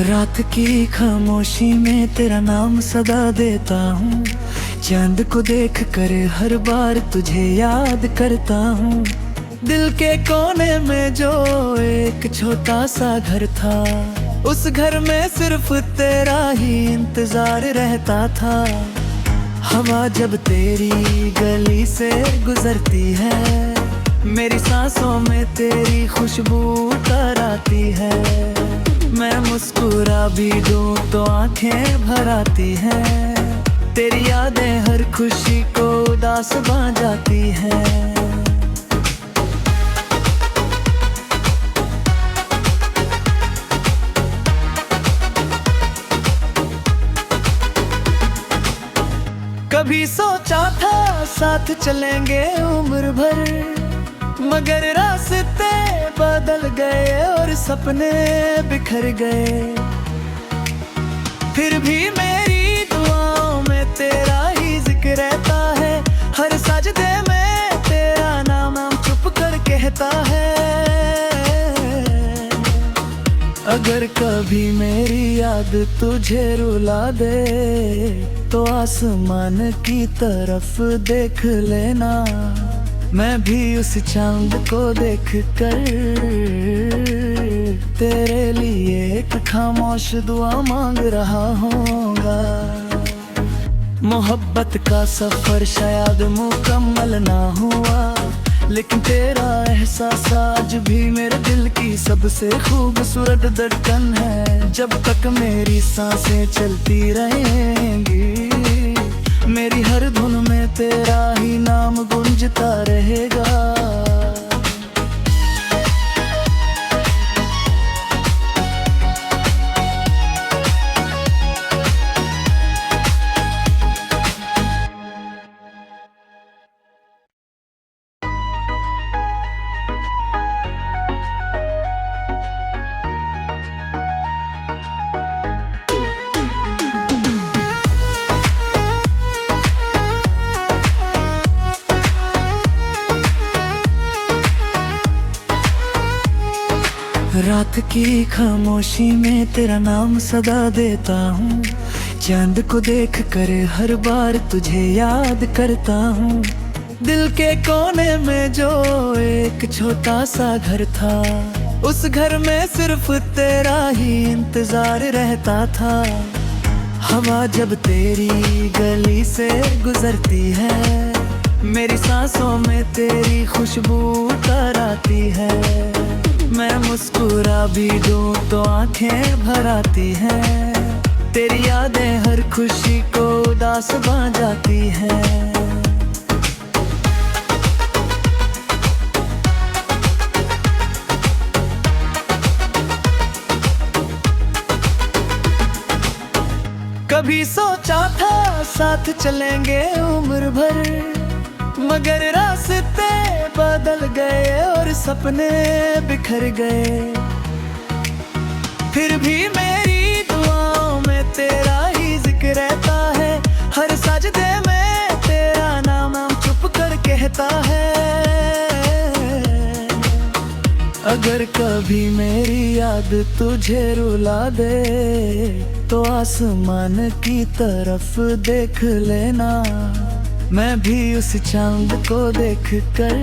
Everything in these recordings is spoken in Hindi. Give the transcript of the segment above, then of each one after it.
रात की खामोशी में तेरा नाम सदा देता हूँ। चांद को देख कर हर बार तुझे याद करता हूँ। दिल के कोने में जो एक छोटा सा घर था, उस घर में सिर्फ तेरा ही इंतजार रहता था। हवा जब तेरी गली से गुजरती है, मेरी सांसों में तेरी खुशबू उतर आती है। मैं मुस्कुरा भी दूं तो आंखें भर आती हैं। तेरी यादें हर खुशी को उदास बन जाती हैं। कभी सोचा था साथ चलेंगे उम्र भर, मगर रास्ते बदल गए और सपने बिखर गए। फिर भी मेरी दुआओं में तेरा ही जिक्र रहता है। हर सजदे में तेरा नाम चुप कर कहता है। अगर कभी मेरी याद तुझे रुला दे, तो आसमान की तरफ देख लेना। मैं भी उस चांद को देख कर तेरे लिए एक खामोश दुआ मांग रहा होगा। मोहब्बत का सफर शायद मुकम्मल ना हुआ, लेकिन तेरा एहसास आज भी मेरे दिल की सबसे खूबसूरत धड़कन है। जब तक मेरी सांसें चलती रहेंगी, मेरी हर धुन में तेरा ही नाम गूंजता रहेगा। रात की खामोशी में तेरा नाम सदा देता हूँ। चांद को देख कर हर बार तुझे याद करता हूँ। दिल के कोने में जो एक छोटा सा घर था, उस घर में सिर्फ तेरा ही इंतजार रहता था। हवा जब तेरी गली से गुजरती है, मेरी सांसों में तेरी खुशबू उतर आती है। मैं मुस्कुरा भी दूं तो आंखें भर आती हैं। तेरी यादें हर खुशी को उदास बन जाती हैं। कभी सोचा था साथ चलेंगे उम्र भर, मगर रास्ते बदल गए और सपने बिखर गए। फिर भी मेरी दुआओं में तेरा ही जिक्र रहता है। हर सजदे में तेरा नाम चुप कर कहता है। अगर कभी मेरी याद तुझे रुला दे, तो आसमान की तरफ देख लेना। मैं भी उस चांद को देख कर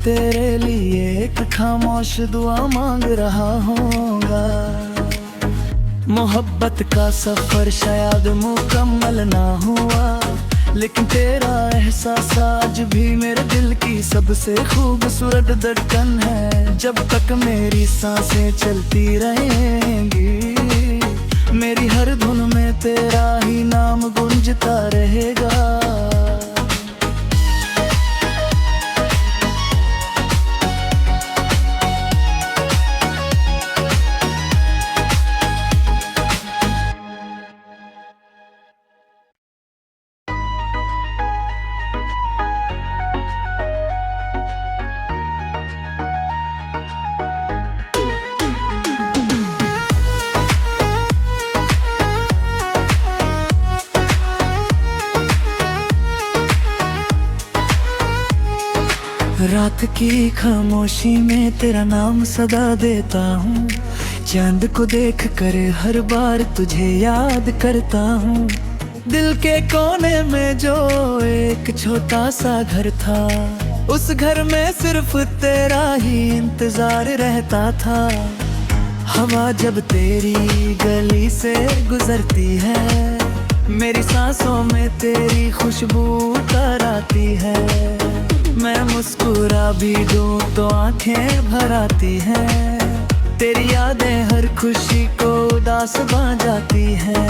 तेरे लिए एक खामोश दुआ मांग रहा होगा। मोहब्बत का सफर शायद मुकम्मल ना हुआ, लेकिन तेरा एहसास आज भी मेरे दिल की सबसे खूबसूरत धड़कन है। जब तक मेरी सांसें चलती रहेंगी, मेरी हर धुन में तेरा ही नाम गूंजता रहेगा। रात की खामोशी में तेरा नाम सदा देता हूँ। चांद को देख कर हर बार तुझे याद करता हूँ। दिल के कोने में जो एक छोटा सा घर था, उस घर में सिर्फ तेरा ही इंतजार रहता था। हवा जब तेरी गली से गुजरती है, मेरी सांसों में तेरी खुशबू उतर आती है। मैं मुस्कुरा भी दूं तो आंखें भर आती हैं, तेरी यादें हर खुशी को उदास बन जाती हैं।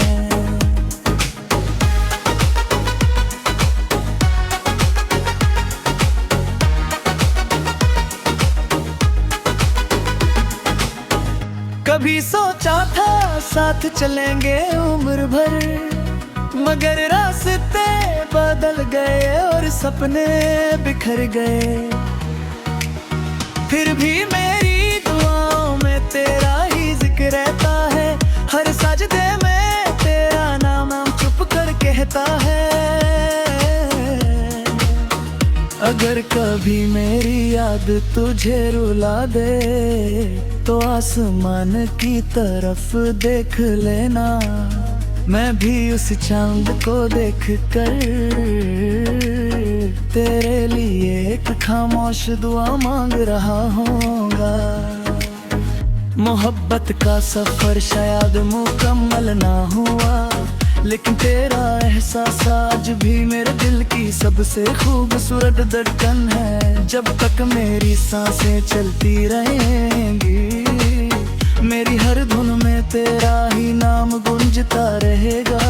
कभी सोचा था साथ चलेंगे उम्र भर, मगर रास्ते बदल गए और सपने बिखर गए। फिर भी मेरी दुआओं में तेरा ही जिक्र रहता है, हर सजदे में तेरा नाम चुप कर कहता है। अगर कभी मेरी याद तुझे रुला दे, तो आसमान की तरफ देख लेना, मैं भी उस चांद को देख कर तेरे लिए एक खामोश दुआ मांग रहा होगा। मोहब्बत का सफर शायद मुकम्मल ना हुआ, लेकिन तेरा एहसास आज भी मेरे दिल की सबसे खूबसूरत धड़कन है। जब तक मेरी सांसें चलती रहेंगी, मेरी हर धुन में तेरा ही नाम गूंजता रहेगा।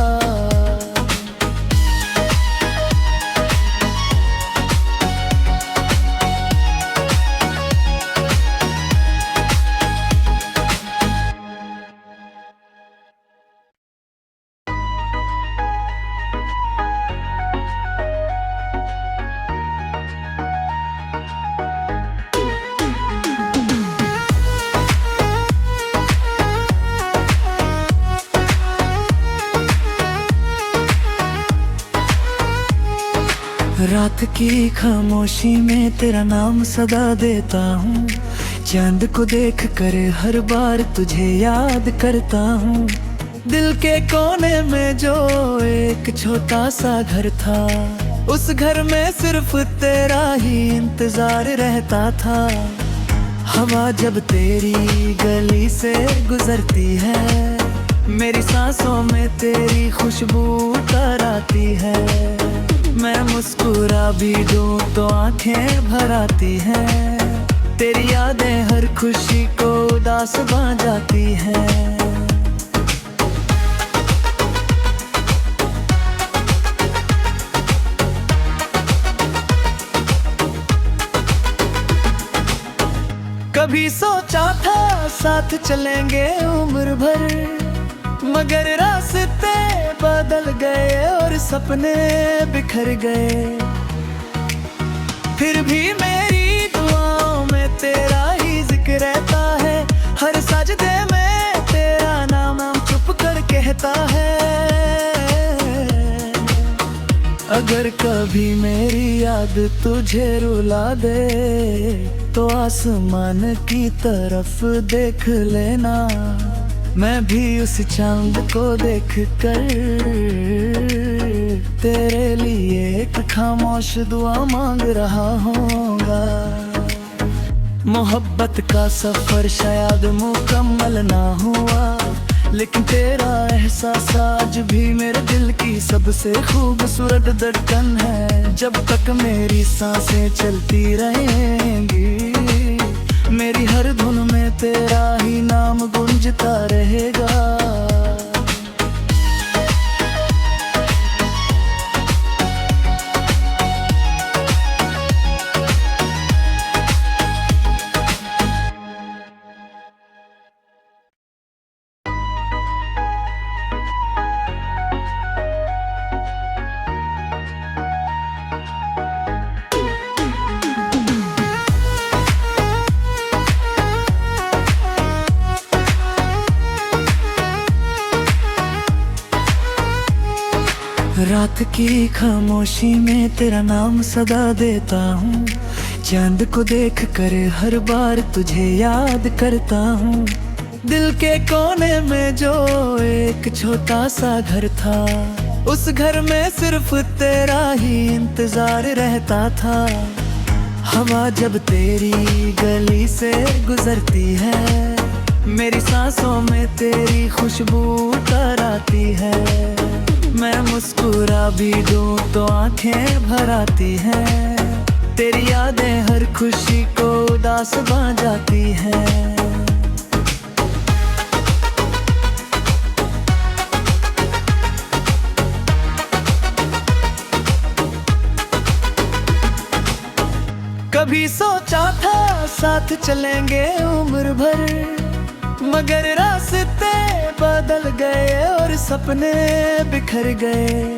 रात की खामोशी में तेरा नाम सदा देता हूँ, चांद को देख कर हर बार तुझे याद करता हूँ। दिल के कोने में जो एक छोटा सा घर था, उस घर में सिर्फ तेरा ही इंतजार रहता था। हवा जब तेरी गली से गुजरती है, मेरी सांसों में तेरी खुशबू उतर आती है। मैं मुस्कुरा भी दूं तो आंखें भर आती हैं, तेरी यादें हर खुशी को उदास बन जाती हैं। कभी सोचा था साथ चलेंगे उम्र भर, मगर रास्ते बदल गए और सपने बिखर गए। फिर भी मेरी दुआओं में तेरा ही जिक्र रहता है, हर सजदे में तेरा नाम चुप कर कहता है। अगर कभी मेरी याद तुझे रुला दे, तो आसमान की तरफ देख लेना, मैं भी उस चांद को देख कर तेरे लिए एक खामोश दुआ मांग रहा होगा। मोहब्बत का सफर शायद मुकम्मल ना हुआ, लेकिन तेरा एहसास आज भी मेरे दिल की सबसे खूबसूरत धड़कन है। जब तक मेरी सांसें चलती रहेंगी, मेरी हर धुन में तेरा ही नाम गूंजता रहेगा। रात की खामोशी में तेरा नाम सदा देता हूँ, चांद को देख कर हर बार तुझे याद करता हूँ। दिल के कोने में जो एक छोटा सा घर था, उस घर में सिर्फ तेरा ही इंतजार रहता था। हवा जब तेरी गली से गुजरती है, मेरी सांसों में तेरी खुशबू उतर आती है। मैं मुस्कुरा भी दूं तो आंखें भर आती हैं, तेरी यादें हर खुशी को उदास बना जाती हैं। कभी सोचा था साथ चलेंगे उम्र भर, मगर रास्ते बदल गए और सपने बिखर गए।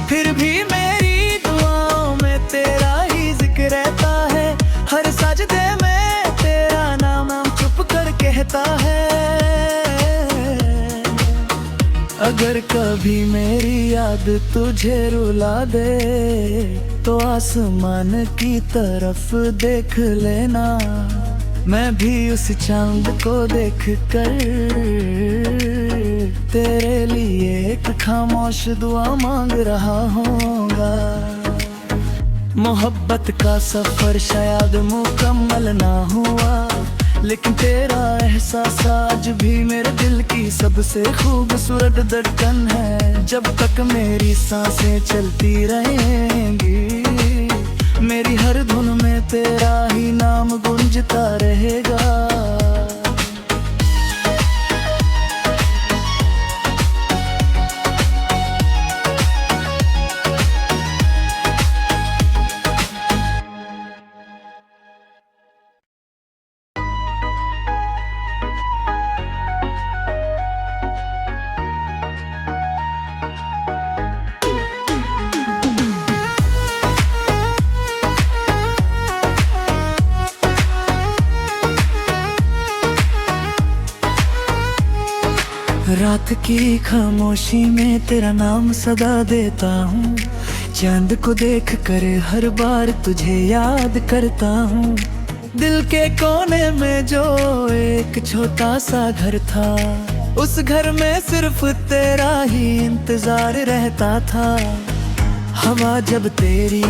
फिर भी मेरी दुआओं में तेरा ही जिक्र रहता है, हर सजदे में तेरा नाम हम चुप कर कहता है। अगर कभी मेरी याद तुझे रुला दे तो आसमान की तरफ देख लेना, मैं भी उस चांद को देख कर तेरे लिए एक खामोश दुआ मांग रहा होगा। मोहब्बत का सफर शायद मुकम्मल ना हुआ, लेकिन तेरा एहसास आज भी मेरे दिल की सबसे खूबसूरत धड़कन है। जब तक मेरी सांसें चलती रहेंगी, मेरी हर धुन में तेरा ही नाम गूंजता रहेगा। रात की खामोशी में तेरा नाम सदा देता हूँ, चांद को देख कर हर बार तुझे याद करता हूँ। दिल के कोने में जो एक छोटा सा घर था, उस घर में सिर्फ तेरा ही इंतजार रहता था। हवा जब तेरी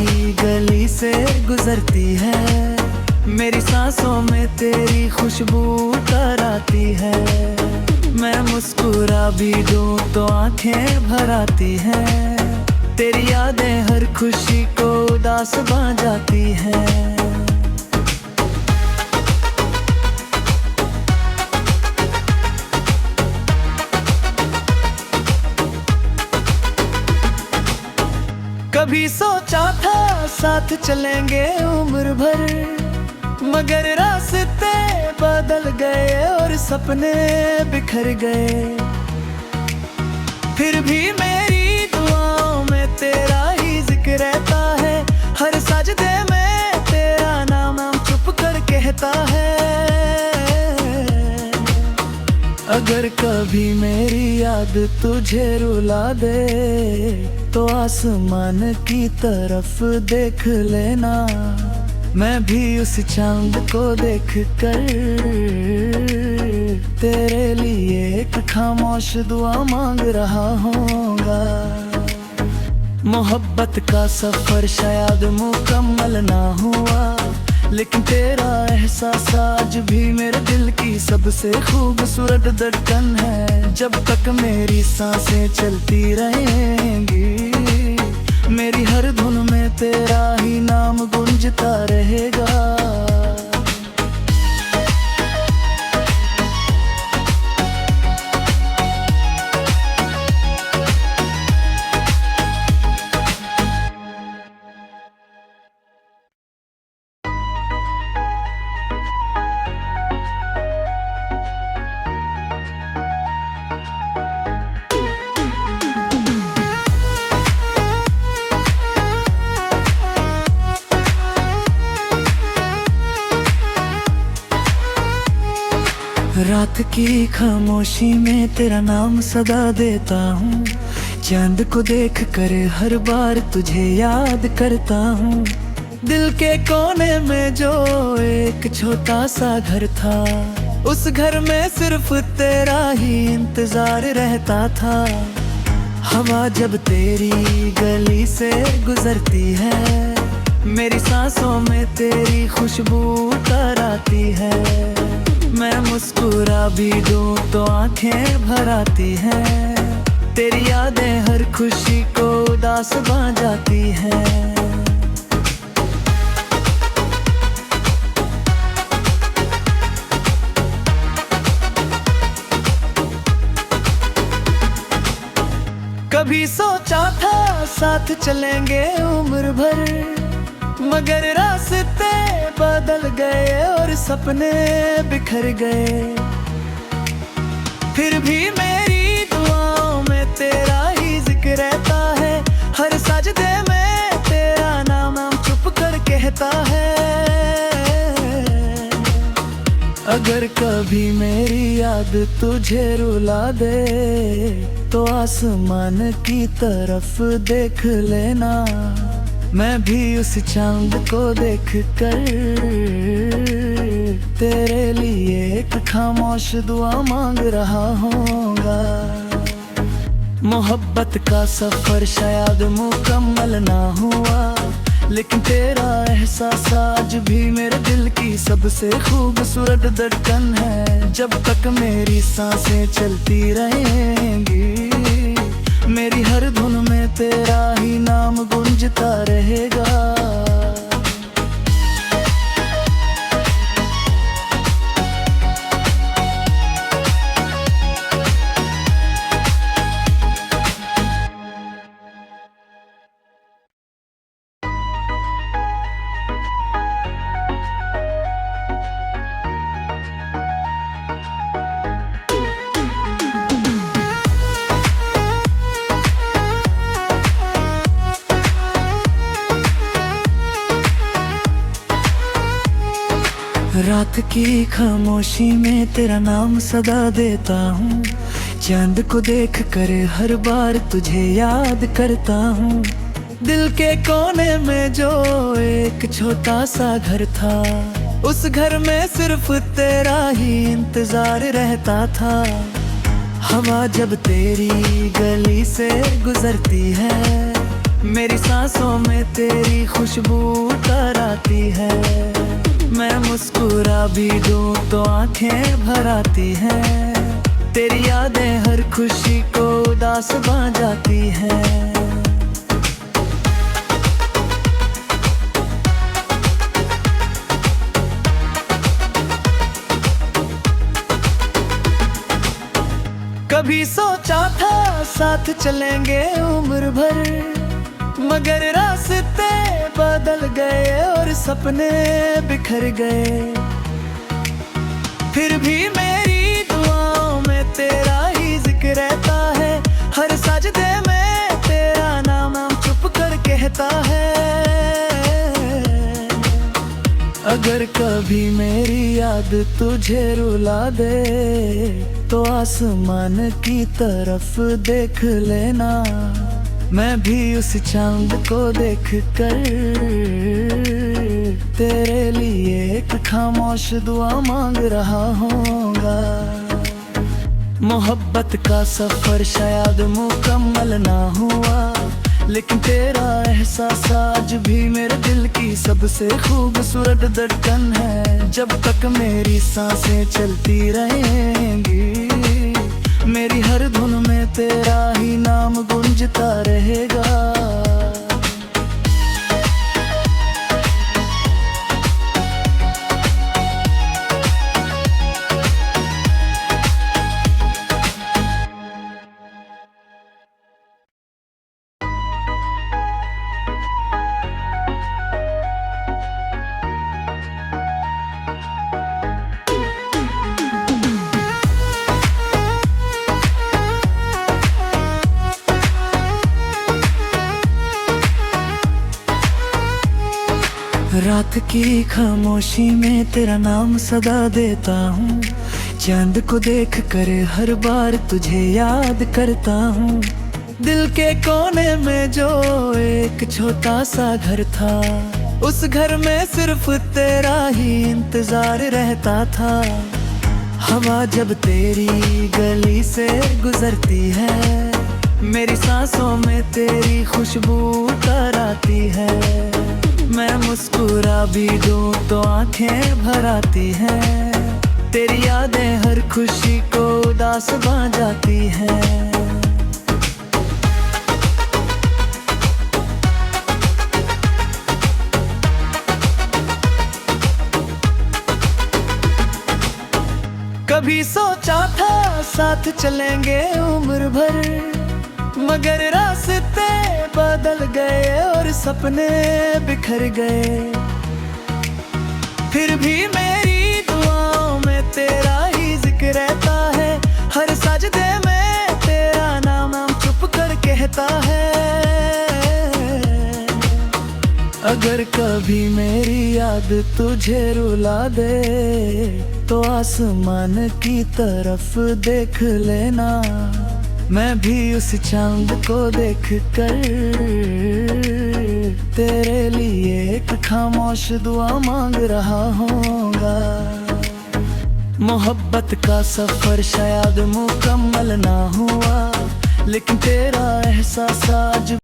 गली से गुजरती है, मेरी सांसों में तेरी खुशबू उतर आती है। मैं मुस्कुरा भी दूं तो आंखें भर आती हैं, तेरी यादें हर खुशी को उदास बना जाती हैं। कभी सोचा था साथ चलेंगे उम्र भर, मगर रास्ते बदल गए और सपने बिखर गए। फिर भी मेरी दुआओं में तेरा ही जिक्र रहता है, हर सजदे में तेरा नाम हम चुप कर कहता है। अगर कभी मेरी याद तुझे रुला दे तो आसमान की तरफ देख लेना, मैं भी उस चांद को देख कर तेरे लिए एक खामोश दुआ मांग रहा होगा। मोहब्बत का सफर शायद मुकम्मल ना हुआ, लेकिन तेरा एहसास आज भी मेरे दिल की सबसे खूबसूरत धड़कन है। जब तक मेरी सांसें चलती रहेंगी, मेरी हर धुन में तेरा ही नाम गूंजता रहेगा। रात की खामोशी में तेरा नाम सदा देता हूँ, चांद को देख कर हर बार तुझे याद करता हूँ। दिल के कोने में जो एक छोटा सा घर था, उस घर में सिर्फ तेरा ही इंतजार रहता था। हवा जब तेरी गली से गुजरती है, मेरी सांसों में तेरी खुशबू उतर आती है। मैं मुस्कुरा भी दूं तो आंखें भर आती हैं, तेरी यादें हर खुशी को उदास बन जाती हैं। कभी सोचा था साथ चलेंगे उम्र भर, मगर रास्ते बदल गए और सपने बिखर गए। फिर भी मेरी दुआओं में तेरा ही जिक्र रहता है, हर सजदे में तेरा नाम चुप कर कहता है। अगर कभी मेरी याद तुझे रुला दे तो आसमान की तरफ देख लेना, मैं भी उस चांद को देख कर तेरे लिए एक खामोश दुआ मांग रहा होगा। मोहब्बत का सफर शायद मुकम्मल ना हुआ, लेकिन तेरा एहसास आज भी मेरे दिल की सबसे खूबसूरत धड़कन है। जब तक मेरी सांसें चलती रहेंगी, मेरी हर धुन में तेरा ही नाम गूंजता रहेगा। रात की खामोशी में तेरा नाम सदा देता हूँ, चांद को देख कर हर बार तुझे याद करता हूँ। दिल के कोने में जो एक छोटा सा घर था, उस घर में सिर्फ तेरा ही इंतजार रहता था। हवा जब तेरी गली से गुजरती है, मेरी सांसों में तेरी खुशबू उतर आती है। मैं मुस्कुरा भी दूं तो आंखें भर आती हैं, तेरी यादें हर खुशी को उदास बन जाती हैं। कभी सोचा था साथ चलेंगे उम्र भर, मगर रास्ते बदल गए और सपने बिखर गए। फिर भी मेरी दुआओं में तेरा ही जिक्र रहता है, हर सजदे में तेरा नाम चुप कर कहता है। अगर कभी मेरी याद तुझे रुला दे तो आसमान की तरफ देख लेना, मैं भी उस चांद को देख कर तेरे लिए एक खामोश दुआ मांग रहा होगा। मोहब्बत का सफर शायद मुकम्मल ना हुआ, लेकिन तेरा एहसास आज भी मेरे दिल की सबसे खूबसूरत धड़कन है। जब तक मेरी सांसें चलती रहेंगी, मेरी हर धुन में तेरा ही नाम गूंजता रहेगा। रात की खामोशी में तेरा नाम सदा देता हूँ, चांद को देख कर हर बार तुझे याद करता हूँ। दिल के कोने में जो एक छोटा सा घर था, उस घर में सिर्फ तेरा ही इंतजार रहता था। हवा जब तेरी गली से गुजरती है, मेरी सांसों में तेरी खुशबू उतर आती है। मैं मुस्कुरा भी दूं तो आंखें भर आती हैं, तेरी यादें हर खुशी को उदास बन जाती हैं। कभी सोचा था साथ चलेंगे उम्र भर, मगर रास्ते बदल गए और सपने बिखर गए। फिर भी मेरी दुआओं में तेरा ही जिक्र रहता है, हर सजदे में तेरा नाम चुप कर कहता है। अगर कभी मेरी याद तुझे रुला दे तो आसमान की तरफ देख लेना, मैं भी उस चांद को देख कर तेरे लिए एक खामोश दुआ मांग रहा हूँगा। मोहब्बत का सफर शायद मुकम्मल ना हुआ, लेकिन तेरा एहसास आज